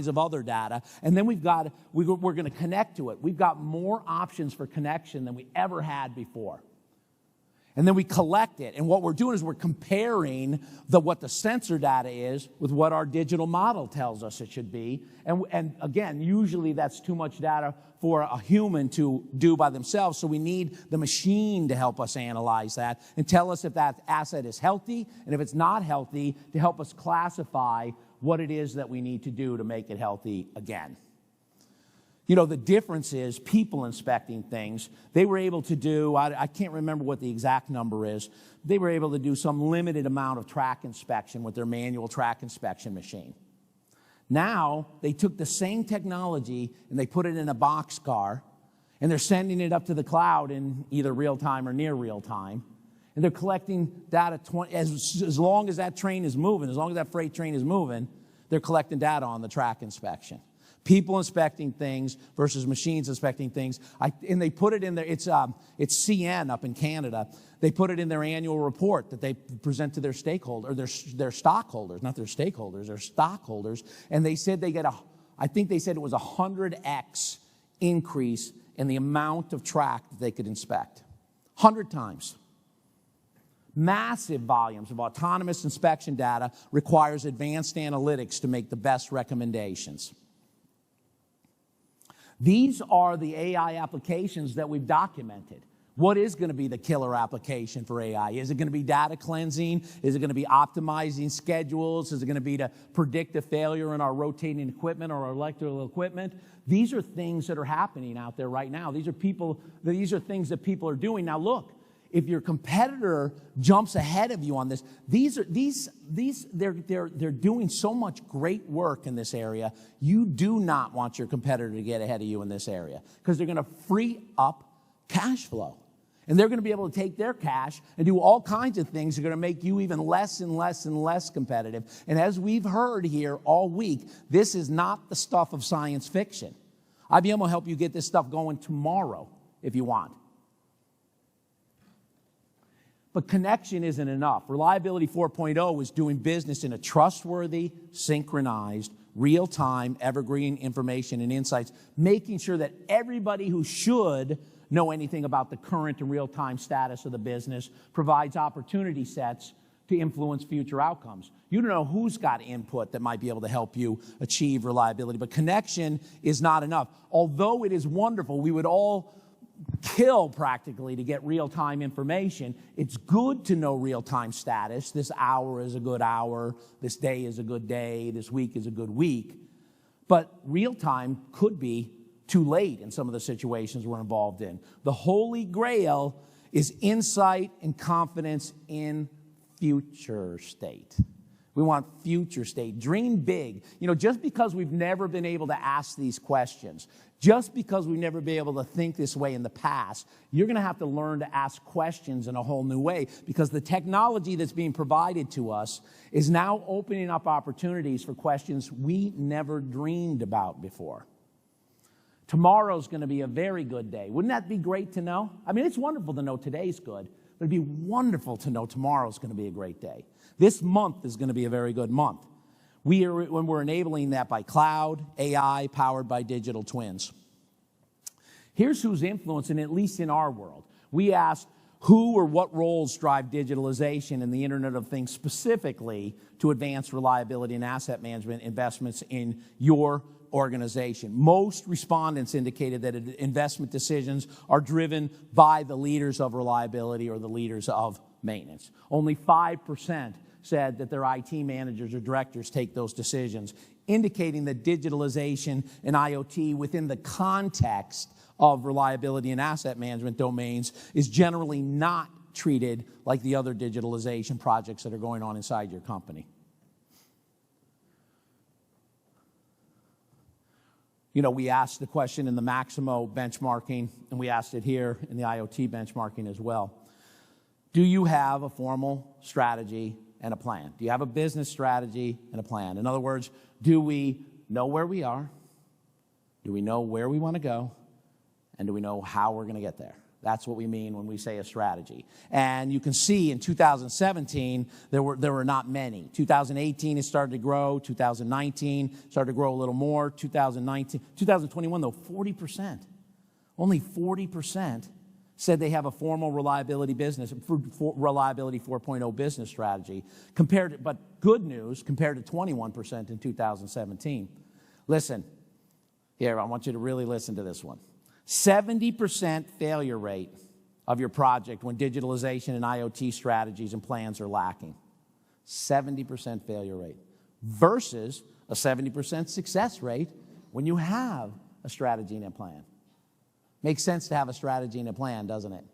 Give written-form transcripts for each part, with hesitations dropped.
of other data, and then we're going to connect to it. We've got more options for connection than we ever had before. And then we collect it, and what we're doing is we're comparing what the sensor data is with what our digital model tells us it should be. And again, usually that's too much data for a human to do by themselves, so we need the machine to help us analyze that and tell us if that asset is healthy, and if it's not healthy, to help us classify what it is that we need to do to make it healthy again. You know, the difference is people inspecting things. They were able to do, I can't remember what the exact number is, they were able to do some limited amount of track inspection with their manual track inspection machine. Now, they took the same technology and they put it in a boxcar, and they're sending it up to the cloud in either real time or near real time. And they're collecting data as long as that train is moving, as long as that freight train is moving, they're collecting data on the track inspection. People inspecting things versus machines inspecting things. And they put it in there, it's CN up in Canada. They put it in their annual report that they present to their stakeholders, their stockholders, not their stakeholders, their stockholders. And they said I think they said it was 100x increase in the amount of track that they could inspect. 100 times. Massive volumes of autonomous inspection data requires advanced analytics to make the best recommendations. These are the AI applications that we've documented. What is going to be the killer application for AI? Is it going to be data cleansing? Is it going to be optimizing schedules? Is it going to be to predict a failure in our rotating equipment or our electrical equipment? These are things that are happening out there right now. These are things that people are doing. Now look, if your competitor jumps ahead of you on this, they're doing so much great work in this area. You do not want your competitor to get ahead of you in this area, because they're going to free up cash flow. And they're going to be able to take their cash and do all kinds of things that are going to make you even less and less and less competitive. And as we've heard here all week, this is not the stuff of science fiction. IBM will help you get this stuff going tomorrow if you want. But connection isn't enough. Reliability 4.0 is doing business in a trustworthy, synchronized, real-time, evergreen information and insights, making sure that everybody who should know anything about the current and real-time status of the business provides opportunity sets to influence future outcomes. You don't know who's got input that might be able to help you achieve reliability, but connection is not enough. Although it is wonderful, we would all kill practically to get real-time information. It's good to know real-time status. This hour is a good hour. This day is a good day. This week is a good week. But real-time could be too late in some of the situations we're involved in. The holy grail is insight and confidence in future state. We want future state. Dream big. You know, just because we've never been able to ask these questions, just because we've never been able to think this way in the past, you're going to have to learn to ask questions in a whole new way, because the technology that's being provided to us is now opening up opportunities for questions we never dreamed about before. Tomorrow's going to be a very good day. Wouldn't that be great to know? I mean, it's wonderful to know today's good, but it'd be wonderful to know tomorrow's going to be a great day. This month is going to be a very good month. When we're enabling that by cloud, AI, powered by digital twins. Here's who's influencing, at least in our world. We asked who or what roles drive digitalization and the Internet of Things specifically to advance reliability and asset management investments in your organization. Most respondents indicated that investment decisions are driven by the leaders of reliability or the leaders of maintenance. Only 5% said that their IT managers or directors take those decisions, indicating that digitalization and IoT within the context of reliability and asset management domains is generally not treated like the other digitalization projects that are going on inside your company. You know, we asked the question in the Maximo benchmarking, and we asked it here in the IoT benchmarking as well. Do you have a formal strategy and a plan? Do you have a business strategy and a plan? In other words, do we know where we are? Do we know where we want to go? And do we know how we're going to get there? That's what we mean when we say a strategy. And you can see in 2017, there were not many. 2018, it started to grow. 2019 started to grow a little more. 2021, though, 40%. Only 40% said they have a formal reliability 4.0 business strategy. But good news, compared to 21% in 2017. Listen, here, I want you to really listen to this one. 70% failure rate of your project when digitalization and IoT strategies and plans are lacking. 70% failure rate versus a 70% success rate when you have a strategy and a plan. Makes sense to have a strategy and a plan, doesn't it?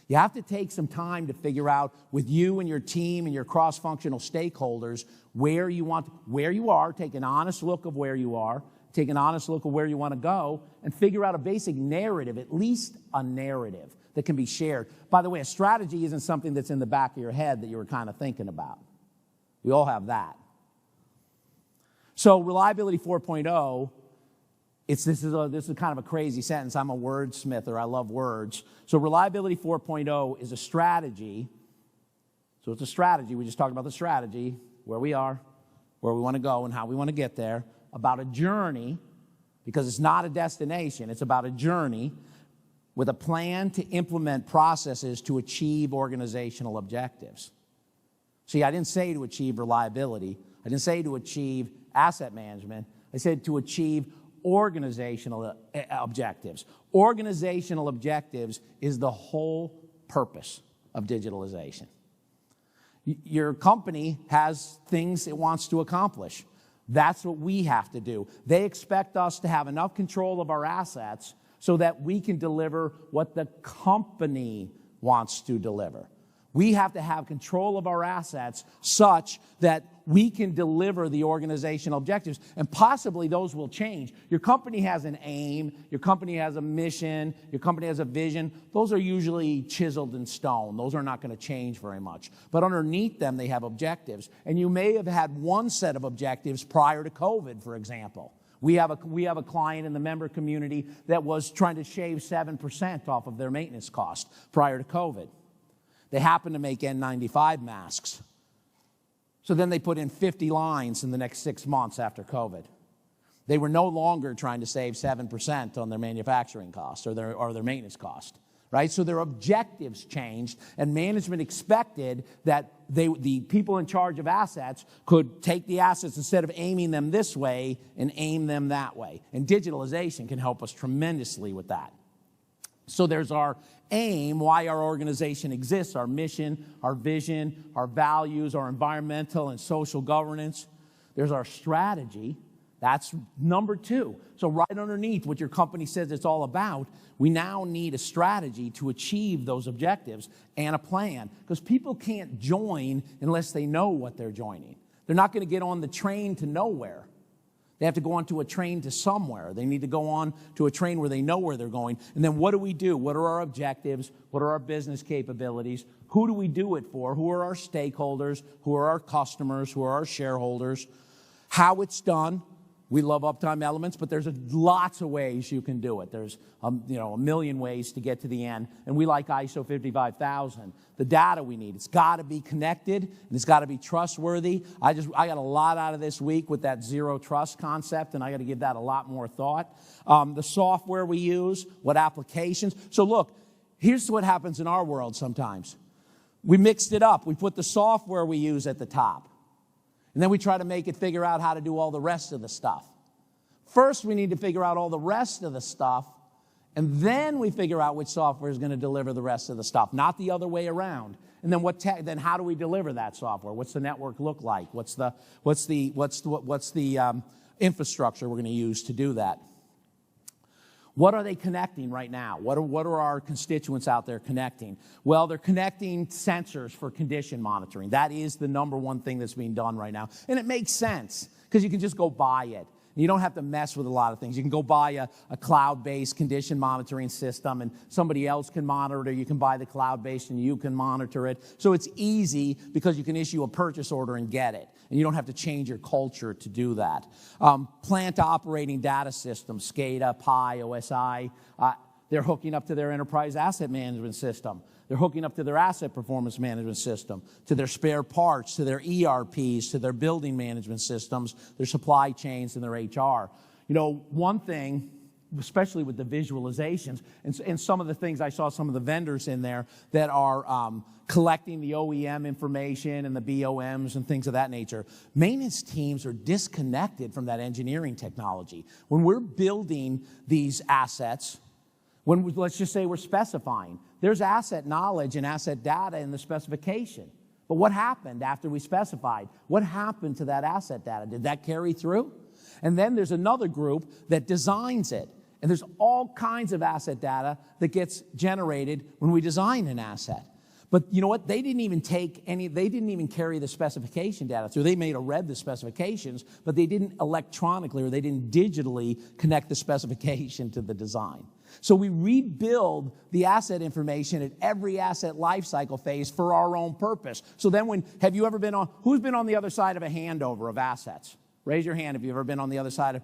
You have to take some time to figure out with you and your team and your cross-functional stakeholders where you are, take an honest look of where you are, take an honest look at where you want to go, and figure out a basic narrative, at least a narrative that can be shared. By the way, a strategy isn't something that's in the back of your head that you were kind of thinking about. We all have that. So Reliability 4.0, this is kind of a crazy sentence. I'm a wordsmither. I love words. So Reliability 4.0 is a strategy. So it's a strategy. We just talked about the strategy, where we are, where we want to go, and how we want to get there. About a journey, because it's not a destination, it's about a journey with a plan to implement processes to achieve organizational objectives. See, I didn't say to achieve reliability. I didn't say to achieve asset management. I said to achieve organizational objectives. Organizational objectives is the whole purpose of digitalization. Your company has things it wants to accomplish. That's what we have to do. They expect us to have enough control of our assets so that we can deliver what the company wants to deliver. We have to have control of our assets such that we can deliver the organizational objectives, and possibly those will change. Your company has an aim, your company has a mission, your company has a vision. Those are usually chiseled in stone. Those are not going to change very much. But underneath them, they have objectives. And you may have had one set of objectives prior to COVID, for example. We have a client in the member community that was trying to shave 7% off of their maintenance cost prior to COVID. They happened to make N95 masks. So then they put in 50 lines in the next 6 months after COVID. They were no longer trying to save 7% on their manufacturing costs or their maintenance cost, right? So their objectives changed, and management expected that the people in charge of assets could take the assets instead of aiming them this way and aim them that way. And digitalization can help us tremendously with that. So there's our aim, why our organization exists, our mission, our vision, our values, our environmental and social governance. There's our strategy. That's number 2. So right underneath what your company says it's all about, we now need a strategy to achieve those objectives and a plan. Because people can't join unless they know what they're joining. They're not going to get on the train to nowhere. They have to go onto a train to somewhere. They need to go on to a train where they know where they're going. And then what do we do? What are our objectives? What are our business capabilities? Who do we do it for? Who are our stakeholders? Who are our customers? Who are our shareholders? How it's done. We love uptime elements, but there's lots of ways you can do it. There's a million ways to get to the end, and we like ISO 55000. The data we need, it's got to be connected, and it's got to be trustworthy. I got a lot out of this week with that zero trust concept, and I got to give that a lot more thought. The software we use, what applications. So look, here's what happens in our world sometimes. We mixed it up. We put the software we use at the top. And then we try to make it figure out how to do all the rest of the stuff. First, we need to figure out all the rest of the stuff, and then we figure out which software is going to deliver the rest of the stuff, not the other way around. And then then how do we deliver that software? What's the network look like? What's the infrastructure we're going to use to do that? What are they connecting right now? What are our constituents out there connecting? Well, they're connecting sensors for condition monitoring. That is the number one thing that's being done right now. And it makes sense because you can just go buy it. You don't have to mess with a lot of things. You can go buy a cloud-based condition monitoring system and somebody else can monitor it. You can buy the cloud-based and you can monitor it. So it's easy because you can issue a purchase order and get it. And you don't have to change your culture to do that. Plant operating data systems, SCADA, PI, OSI. They're hooking up to their enterprise asset management system. They're hooking up to their asset performance management system, to their spare parts, to their ERPs, to their building management systems, their supply chains, and their HR. You know, one thing, especially with the visualizations, and some of the things I saw some of the vendors in there that are collecting the OEM information and the BOMs and things of that nature. Maintenance teams are disconnected from that engineering technology. When we're building these assets, let's just say we're specifying, there's asset knowledge and asset data in the specification. But what happened after we specified? What happened to that asset data? Did that carry through? And then there's another group that designs it. And there's all kinds of asset data that gets generated when we design an asset. But you know what? They didn't even carry the specification data through. They may have read the specifications, but they didn't electronically or they didn't digitally connect the specification to the design. So we rebuild the asset information at every asset lifecycle phase for our own purpose. So then who's been on the other side of a handover of assets? Raise your hand if you've ever been on the other side of